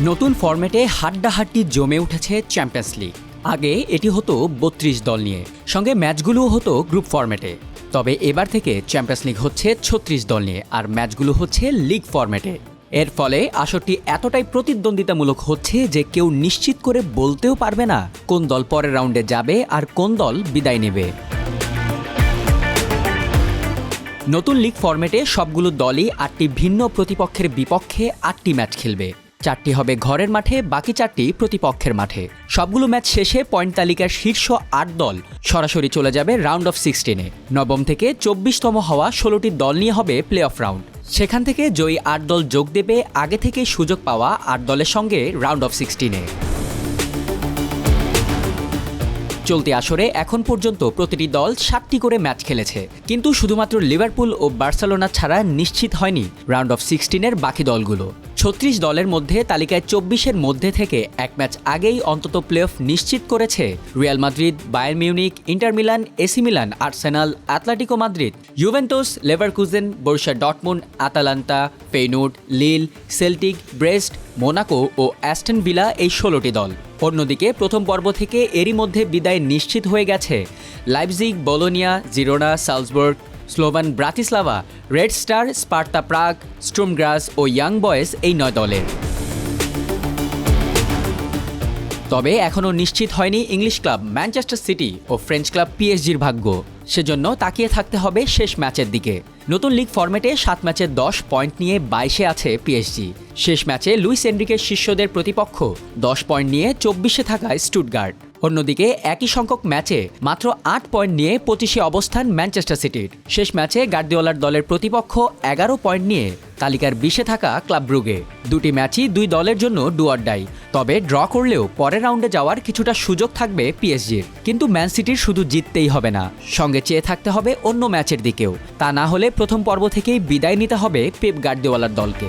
নতুন ফরম্যাটে হাড্ডাহাড্ডি জমে উঠেছে চ্যাম্পিয়ন্স লিগ। আগে এটি হতো ৩২ দল নিয়ে, সঙ্গে ম্যাচগুলোও হতো গ্রুপ ফরম্যাটে। তবে এবার থেকে চ্যাম্পিয়ন্স লিগ হচ্ছে ৩৬ দল নিয়ে, আর ম্যাচগুলো হচ্ছে লিগ ফরম্যাটে। এর ফলে আসরটি এতটাই প্রতিদ্বন্দ্বিতামূলক হচ্ছে যে কেউ নিশ্চিত করে বলতেও পারবে না কোন দল পরের রাউন্ডে যাবে আর কোন দল বিদায় নেবে। নতুন লিগ ফরম্যাটে সবগুলো দলই ৮টি ভিন্ন প্রতিপক্ষের বিপক্ষে ৮টি ম্যাচ খেলবে। ৪টি হবে ঘরের মাঠে, বাকি 4টি প্রতিপক্ষের মাঠে। সবগুলো ম্যাচ শেষে পয়েন্ট তালিকার শীর্ষ ৮ দল সরাসরি চলে যাবে রাউন্ড অফ 16-এ। নবম থেকে ২৪তম হওয়া ১৬টি দল নিয়ে হবে প্লে অফ রাউন্ড। সেখান থেকে জয়ী ৮ দল যোগ দেবে আগে থেকে সুযোগ পাওয়া ৮ দলের সঙ্গে রাউন্ড অফ 16-এ। চলতি আসরে এখন পর্যন্ত প্রতিটি দল 7টি করে ম্যাচ খেলেছে, কিন্তু শুধুমাত্র লিভারপুল ও বার্সেলোনা ছাড়া নিশ্চিত হয়নি রাউন্ড অফ 16-এর বাকি দলগুলো। ৩৬ দলের মধ্যে তালিকায় 24-এর মধ্যে থেকে এক ম্যাচ আগেই অন্তত প্লে অফ নিশ্চিত করেছে Real Madrid, Bayern Munich, inter Milan, AC Milan, Arsenal, Atletico Madrid, Juventus, Leverkusen, Borussia Dortmund, Atalanta, Feyenoord, লিল, সেল্টিক, ব্রেস্ট, মোনাকো ও অ্যাস্টন ভিলা এই 16টি দল। অন্যদিকে প্রথম পর্ব থেকে এরই মধ্যে বিদায় নিশ্চিত হয়ে গেছে Leipzig, Bologna, Girona, Salzburg, Slovan Bratislava, Red Star, Sparta Prague, Sturm Graz ও ইয়াং বয়েজ এই 9 দলের। তবে এখনও নিশ্চিত হয়নি ইংলিশ ক্লাব ম্যানচেস্টার সিটি ও ফ্রেঞ্চ ক্লাব পিএসজির ভাগ্য। সেজন্য তাকিয়ে থাকতে হবে শেষ ম্যাচের দিকে। নতুন লিগ ফরম্যাটে 7 ম্যাচে 10 পয়েন্ট নিয়ে 22-এ আছে পিএসজি। শেষ ম্যাচে লুইস এনরিকের শিষ্যদের প্রতিপক্ষ 10 পয়েন্ট নিয়ে 24-এ থাকায় স্টুটগার্ট। অন্যদিকে একই সংখ্যক ম্যাচে মাত্র 8 পয়েন্ট নিয়ে 25-এ অবস্থান ম্যানচেস্টার সিটির। শেষ ম্যাচে গার্দিওলার দলের প্রতিপক্ষ 11 পয়েন্ট নিয়ে তালিকার 20-এ থাকা ক্লাব ব্রুগে। দুটি ম্যাচই দুই দলের জন্য ডু অর ডাই। তবে ড্র করলেও পরের রাউন্ডে যাওয়ার কিছুটা সুযোগ থাকবে পিএসজির। কিন্তু ম্যান সিটির শুধু জিততেই হবে না, সঙ্গে চেয়ে থাকতে হবে অন্য ম্যাচের দিকেও। তা না হলে প্রথম পর্ব থেকেই বিদায় নিতে হবে পেপ গার্দিওলার দলকে।